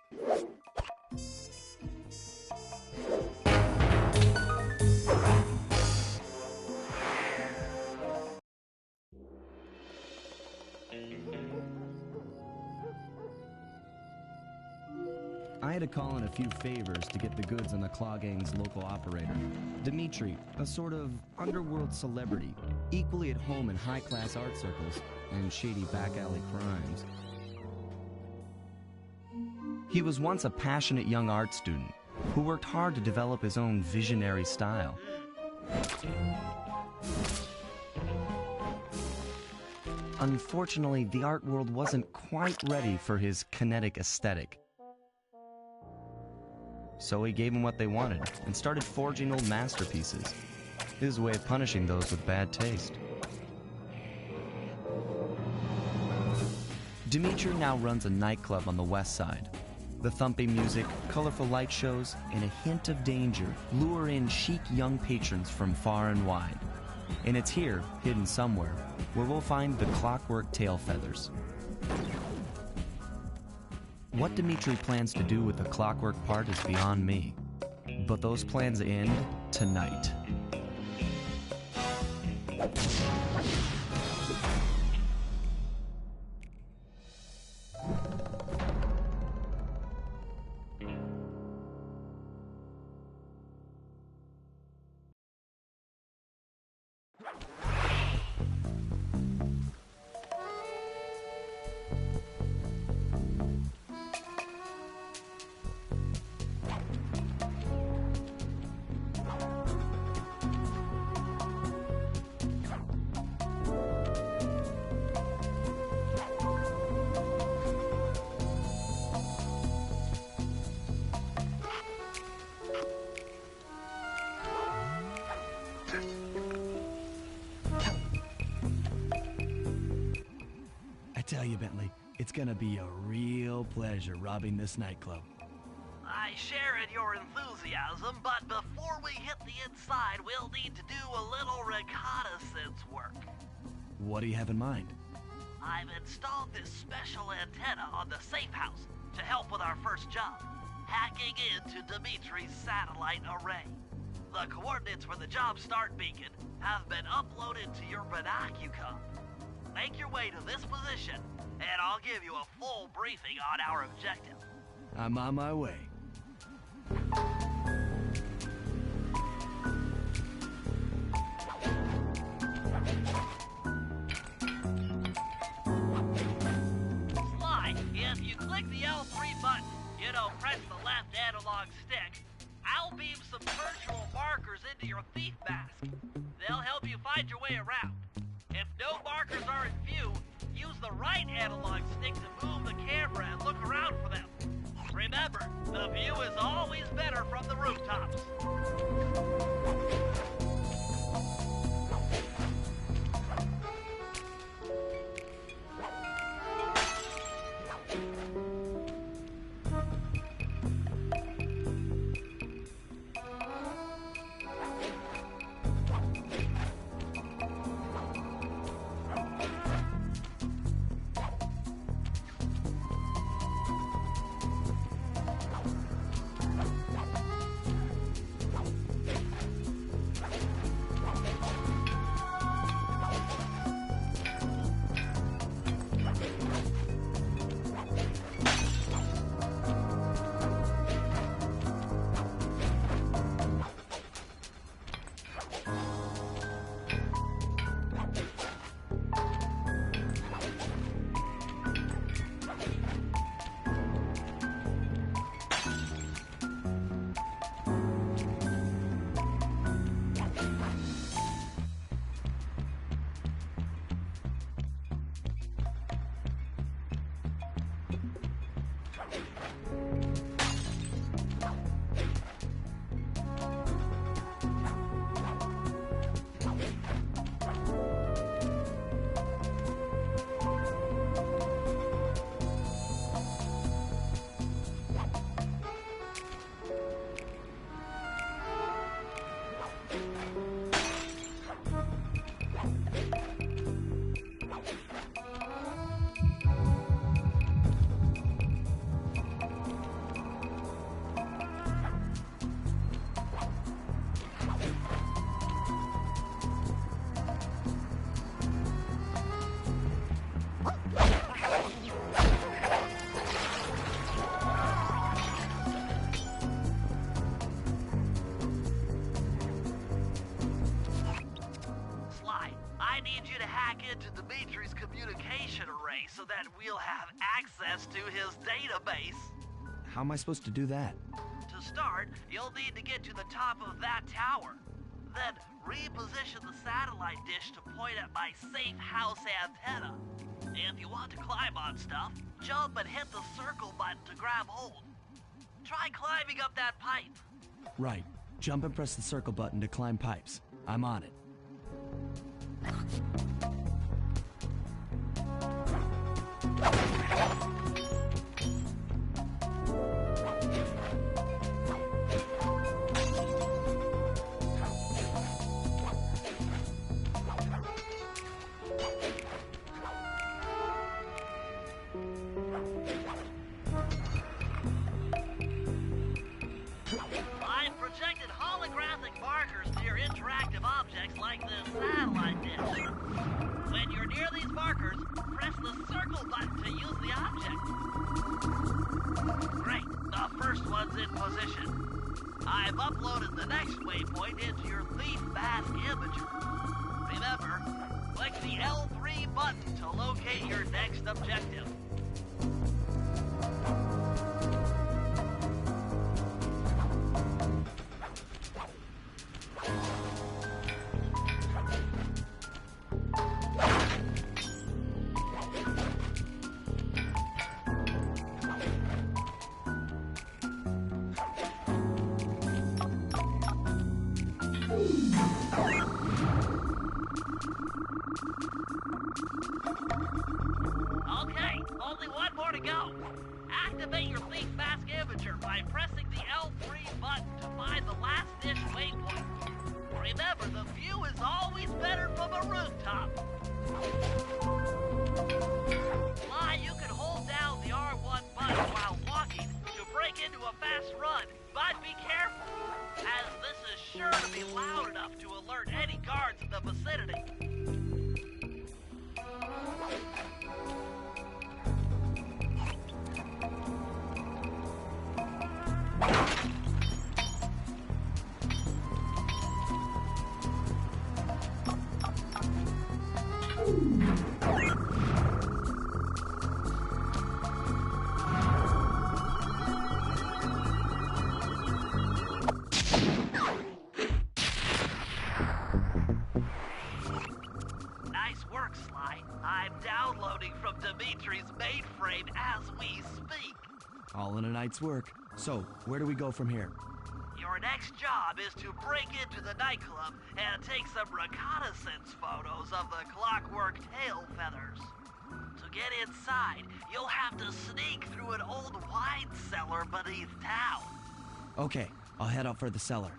I had to call in a few favors to get the goods on the Claw Gang's local operator, Dimitri, a sort of underworld celebrity, equally at home in high-class art circles and shady back-alley crimes. He was once a passionate young art student who worked hard to develop his own visionary style. Unfortunately, the art world wasn't quite ready for his kinetic aesthetic. So he gave them what they wanted and started forging old masterpieces, his way of punishing those with bad taste. Dimitri now runs a nightclub on the west side. The thumping music, colorful light shows, and a hint of danger lure in chic young patrons from far and wide. And it's here, hidden somewhere, where we'll find the Clockwork Tail Feathers. What Dimitri plans to do with the clockwork part is beyond me, but those plans end tonight. I tell you, Bentley, it's gonna be a real pleasure robbing this nightclub. I share in your enthusiasm, but before we hit the inside, we'll need to do a little reconnaissance work. What do you have in mind? I've installed this special antenna on the safe house to help with our first job, hacking into Dimitri's satellite array. The coordinates for the job start beacon have been uploaded to your binocucom. Make your way to this position, and I'll give you a full briefing on our objective. I'm on my way. Sly, if you click the L3 button, press the left analog stick, I'll beam some virtual markers into your thief mask. They'll help you find your way around. If no markers are in view, use the right analog stick to move the camera and look around for them. Remember, the view is always better from the rooftops. that we'll have access to his database. How am I supposed to do that? To start, you'll need to get to the top of that tower. Then reposition the satellite dish to point at my safe house antenna. If you want to climb on stuff, jump and hit the circle button to grab hold. Try climbing up that pipe. Right. Jump and press the circle button to climb pipes. I'm on it. I've projected holographic markers near interactive objects like this satellite dish. When you're near these markers, press the circle button to use the object. Great, the first one's in position. I've uploaded the next waypoint into your Thief Mask imager. Remember, click the L3 button to locate your next objective. Okay, only one more to go. Activate your Thief Mask imager by pressing the L3 button to find the last dish waypoint. Remember, the view is always better from a rooftop. Fly, you can hold down the R1 button while walking to break into a fast run, but be careful, as this is sure to be loud enough to alert any guards in the vicinity. Nice work, Sly. I'm downloading from Dimitri's mainframe as we speak. All in a night's work. So, where do we go from here? Your next job is to break into the nightclub and take some reconnaissance photos of the Clockwork Tail Feathers. To get inside, you'll have to sneak through an old wine cellar beneath town. Okay, I'll head out for the cellar.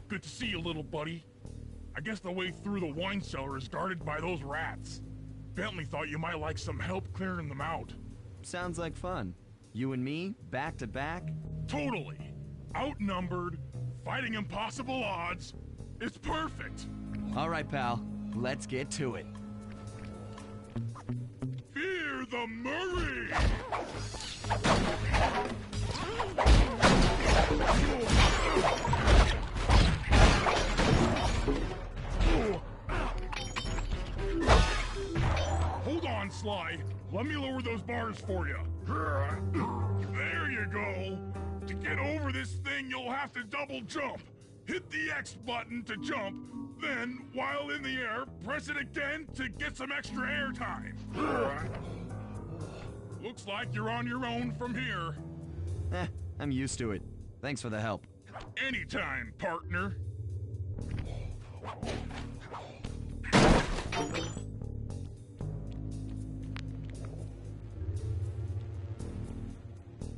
Good to see you, little buddy. I guess the way through the wine cellar is guarded by those rats. Bentley thought you might like some help clearing them out. Sounds like fun. You and me, back to back? Totally. Outnumbered, fighting impossible odds. It's perfect. All right, pal. Let's get to it. Fear the Murray! Let me lower those bars for you. There you go. To get over this thing, you'll have to double jump. Hit the X button to jump, then, while in the air, press it again to get some extra air time. Looks like you're on your own from here. I'm used to it. Thanks for the help. Anytime, partner.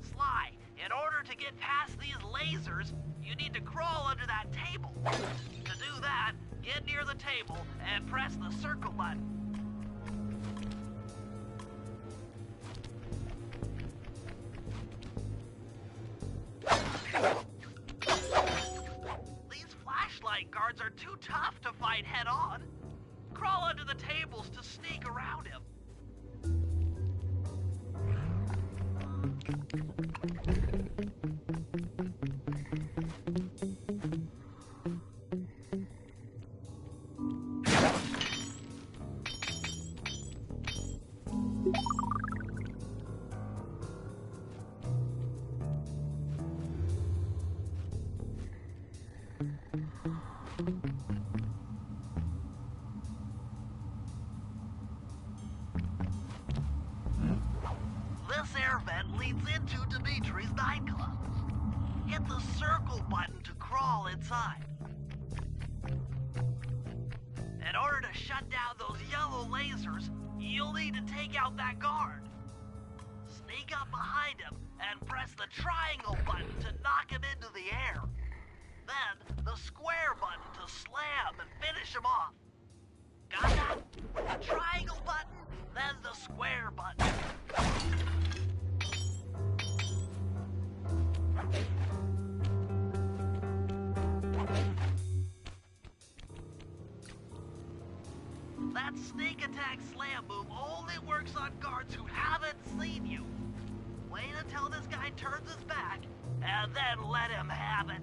Sly, in order to get past these lasers, you need to crawl under that table. To do that, get near the table and press the circle button. These flashlight guards are too tough to fight head-on. Crawl under the tables to sneak around him. This air vent leads into Dimitri's nightclub. Hit the circle button to crawl inside. In order to shut down those yellow lasers, you'll need to take out that guard. Sneak up behind him and press the triangle button to knock him into the air. Then, the square button to slam and finish him off. Got that? The triangle button, then the square button. That sneak attack slam move only works on guards who haven't seen you. Wait until this guy turns his back, and then let him have it.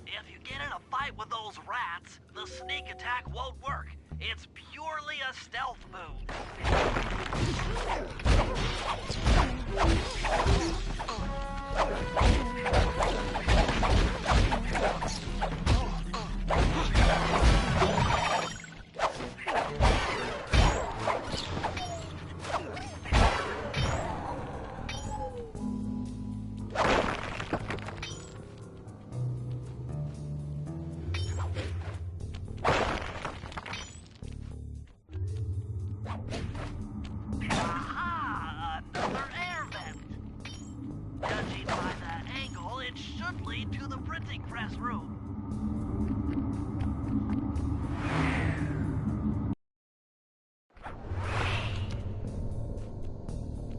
If you get in a fight with those rats, the sneak attack won't work. It's purely a stealth move. Aha! Another air vent. Judging by that angle, it should lead to the printing press room.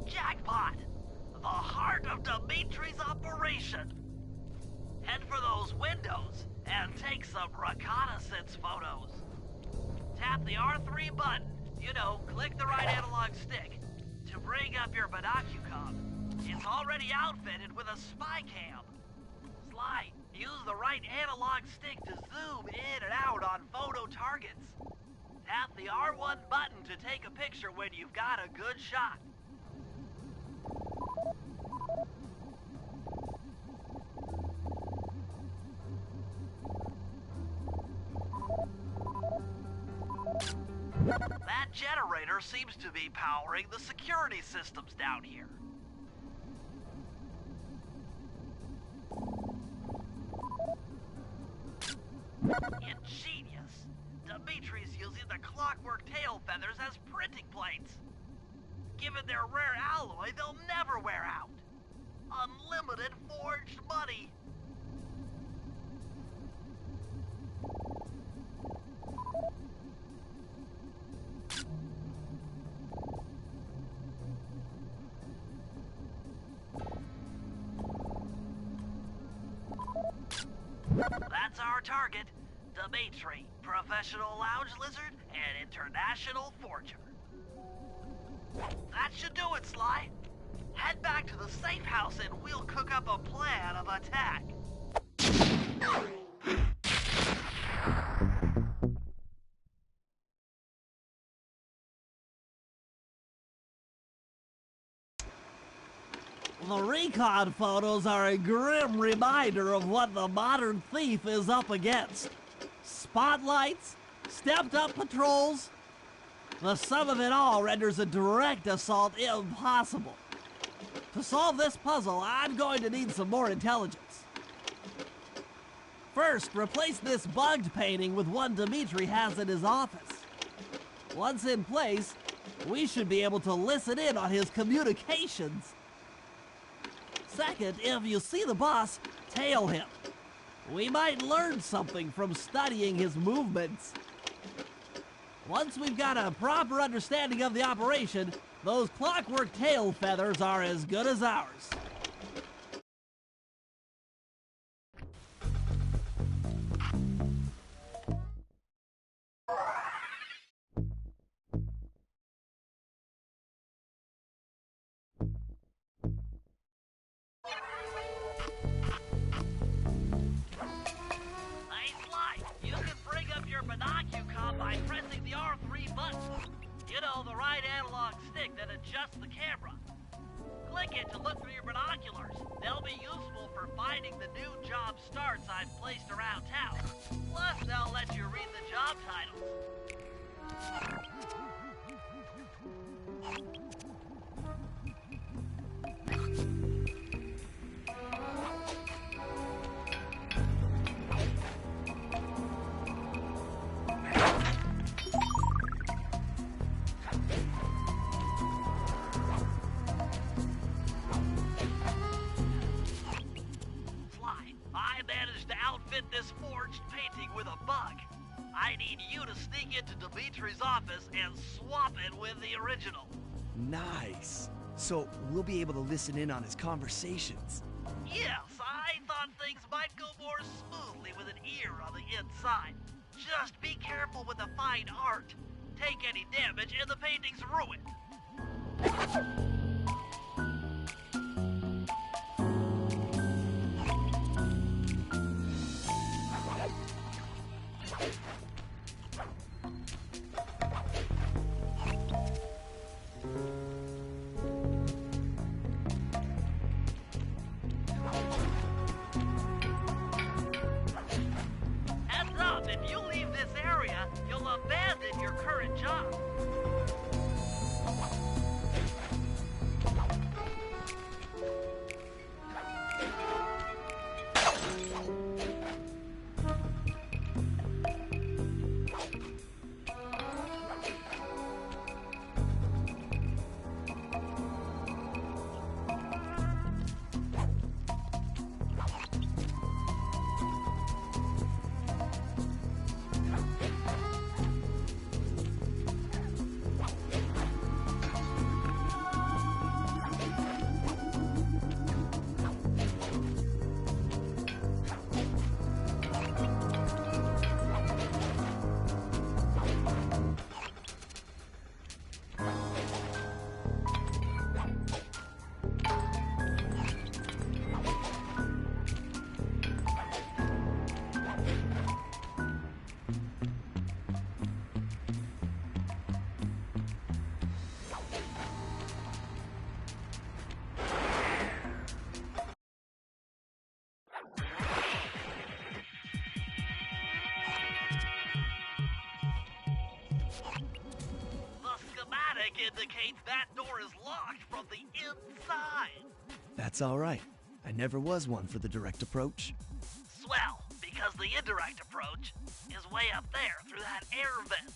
Jackpot! The heart of Dimitri's operation. Head for those windows and take some reconnaissance photos. Tap the R3 button, click the right analog stick, to bring up your binocucom. It's already outfitted with a spy cam. Sly, use the right analog stick to zoom in and out on photo targets. Tap the R1 button to take a picture when you've got a good shot. That generator seems to be powering the security systems down here. Ingenious. Dimitri's using the clockwork tail feathers as printing plates. Given their rare alloy, they'll never wear out. Unlimited forged money. That's our target. Dimitri, professional lounge lizard and international forger. That should do it, Sly. Head back to the safe house and we'll cook up a plan of attack. The recon photos are a grim reminder of what the modern thief is up against. Spotlights, stepped-up patrols. The sum of it all renders a direct assault impossible. To solve this puzzle, I'm going to need some more intelligence. First, replace this bugged painting with one Dimitri has in his office. Once in place, we should be able to listen in on his communications. Second, if you see the boss, tail him. We might learn something from studying his movements. Once we've got a proper understanding of the operation, those clockwork tail feathers are as good as ours. By pressing the R3 button. You know, the right analog stick that adjusts the camera. Click it to look through your binoculars. They'll be useful for finding the new job starts I've placed around town. Plus, they'll let you read the job titles. This forged painting with a bug. I need you to sneak into Dimitri's office and swap it with the original. Nice. So we'll be able to listen in on his conversations. Yes, I thought things might go more smoothly with an ear on the inside. Just be careful with the fine art. Take any damage and the painting's ruined. If you leave this area, you'll abandon your current job. Indicates that door is locked from the inside. That's all right. I never was one for the direct approach. Swell, because the indirect approach is way up there through that air vent.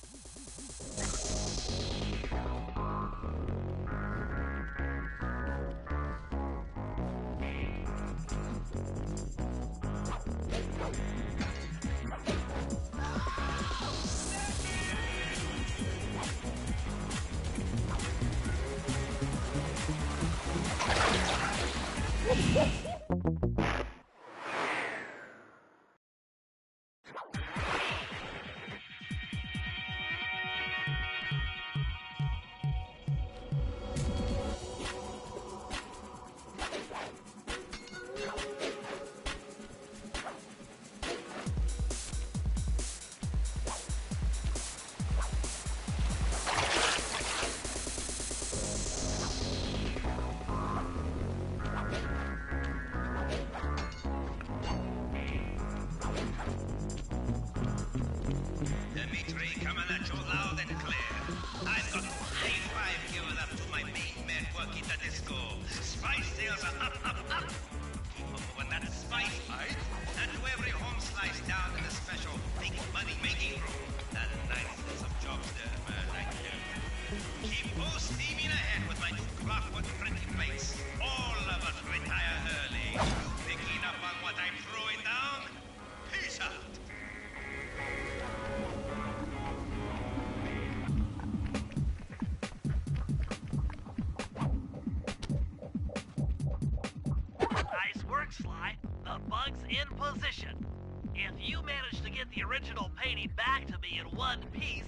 my sales are up, up, up. Keep moving that spice, right? And to every home slice down in the special big money-making room. The nicest of jobs there, man, I tell you. Keep full steaming ahead with my new clockwork printing plates. All of us retire early. You picking up on what I'm throwing down? Peace out. Nice work, Sly. The bug's in position. If you manage to get the original painting back to me in one piece,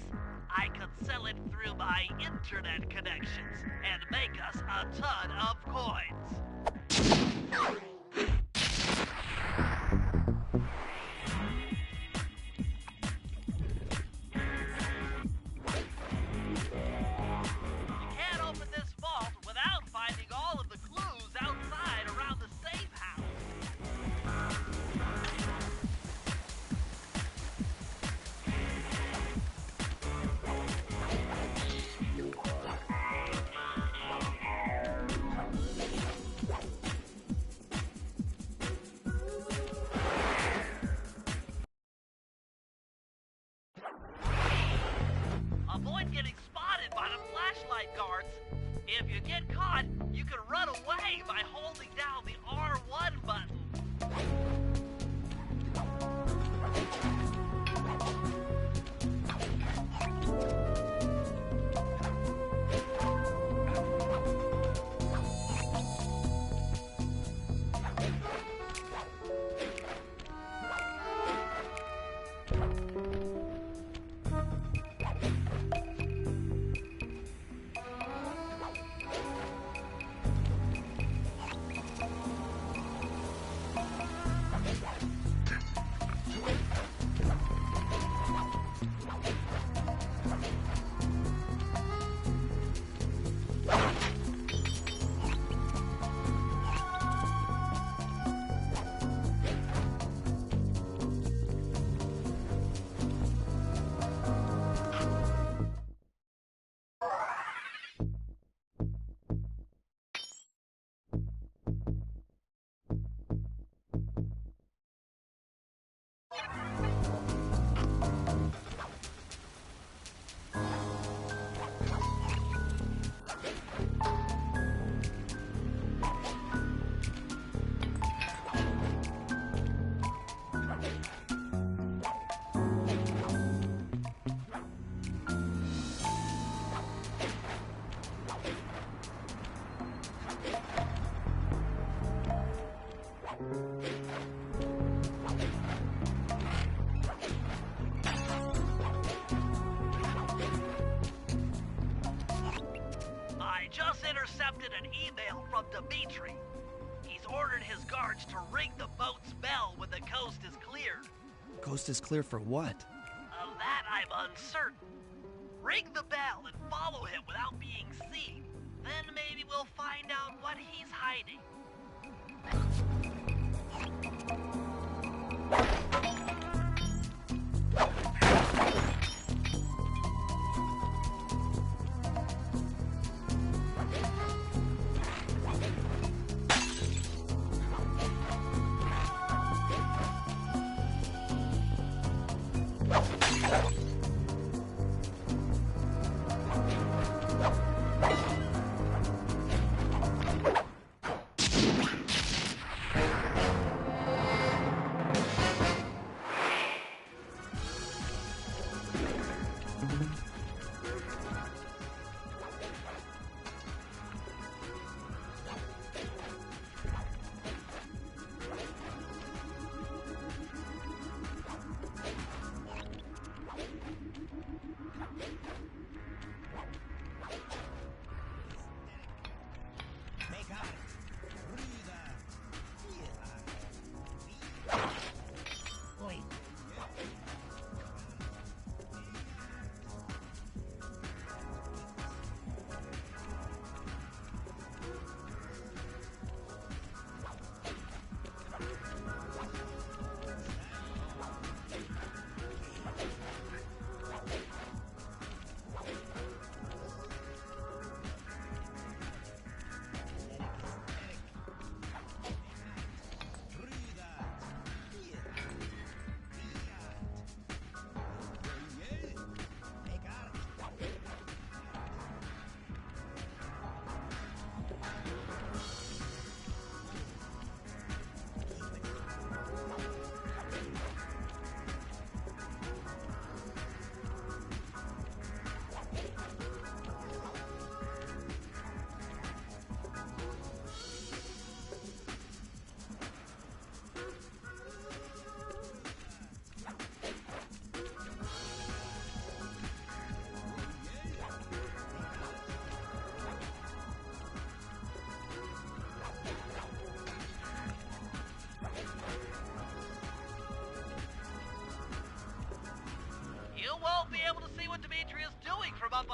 I could sell it through my internet connections and make us a ton of coins. You can't open this vault without finding all of the clues outside around the safe house. Avoid getting spotted by the flashlight guards. If you get caught, you can run away by holding down the R1 button. I just intercepted an email from Dimitri. He's ordered his guards to ring the boat's bell when the coast is clear. Coast is clear for what? Of that, I'm uncertain. Ring the bell and follow him without being seen. Then maybe we'll find out what he's hiding.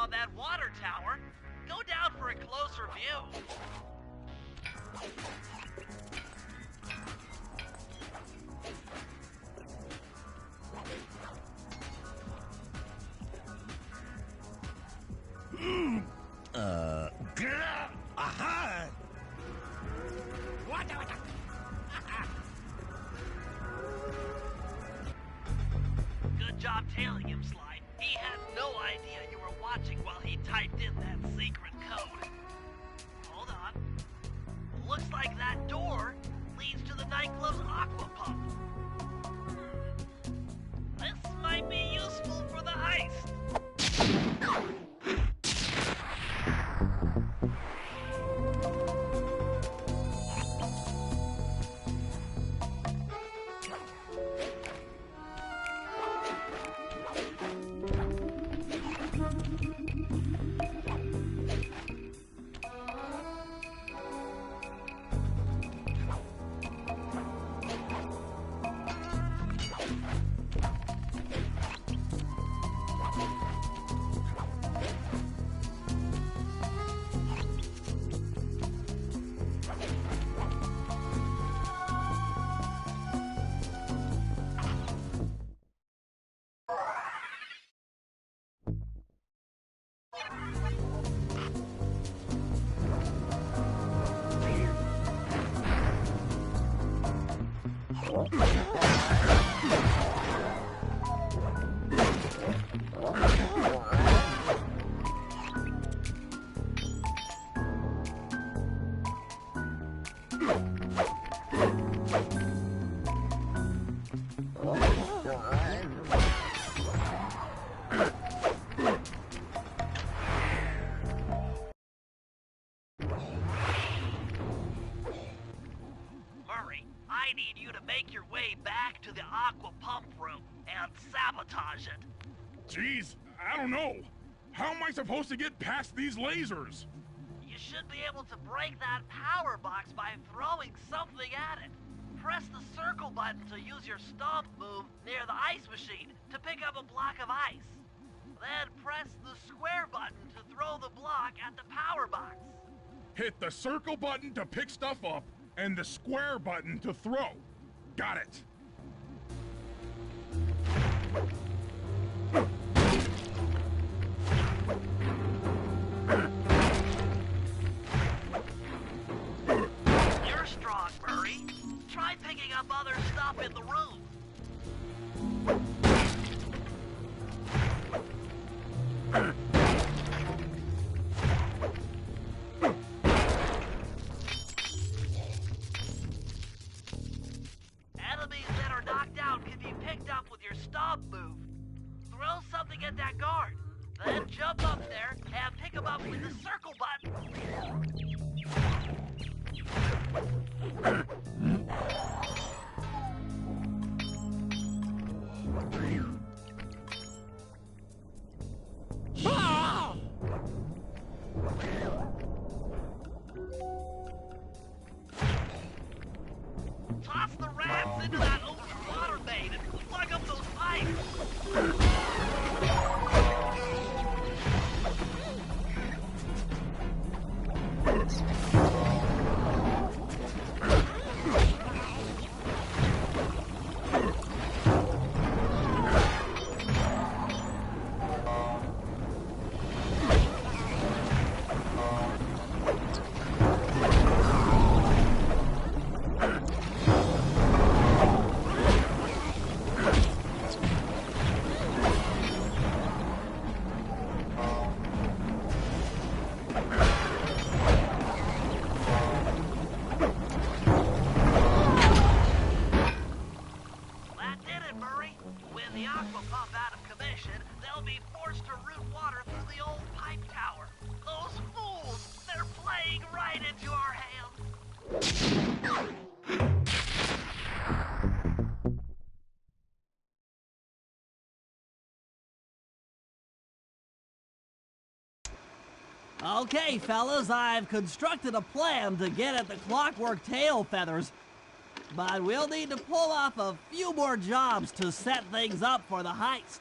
on that water tower. Go down for a closer view. Aha! Good job tailing him, Slide. He had no idea you were watching while he typed in that secret code. Hold on. Looks like that door leads to the nightclub's aqua pump. This might be useful for the heist. I need you to make your way back to the aqua pump room and sabotage it. Jeez, I don't know. How am I supposed to get past these lasers? You should be able to break that power box by throwing something at it. Press the circle button to use your stomp move near the ice machine to pick up a block of ice. Then press the square button to throw the block at the power box. Hit the circle button to pick stuff up and the square button to throw. Got it. You're strong, Murray. Try picking up other stuff in the room. Enemies that are knocked out can be picked up with your stomp move. Throw something at that guard, then jump up there and pick him up with the circle button. Toss the rats into that open water main and plug up those pipes. That did it, Murray. With the aqua pump out of commission, they'll be forced to route water through the old pipe tower. Those fools! They're playing right into our hands. Okay, fellas, I've constructed a plan to get at the Clockwork Tail Feathers. But we'll need to pull off a few more jobs to set things up for the heist.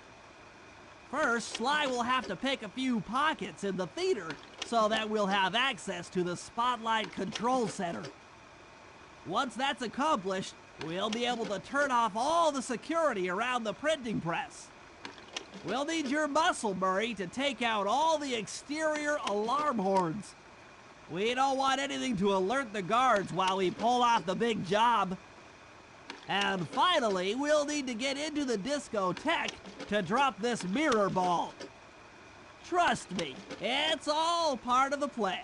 First, Sly will have to pick a few pockets in the theater so that we'll have access to the Spotlight Control Center. Once that's accomplished, we'll be able to turn off all the security around the printing press. We'll need your muscle, Murray, to take out all the exterior alarm horns. We don't want anything to alert the guards while we pull off the big job. And finally, we'll need to get into the discotheque to drop this mirror ball. Trust me, it's all part of the plan.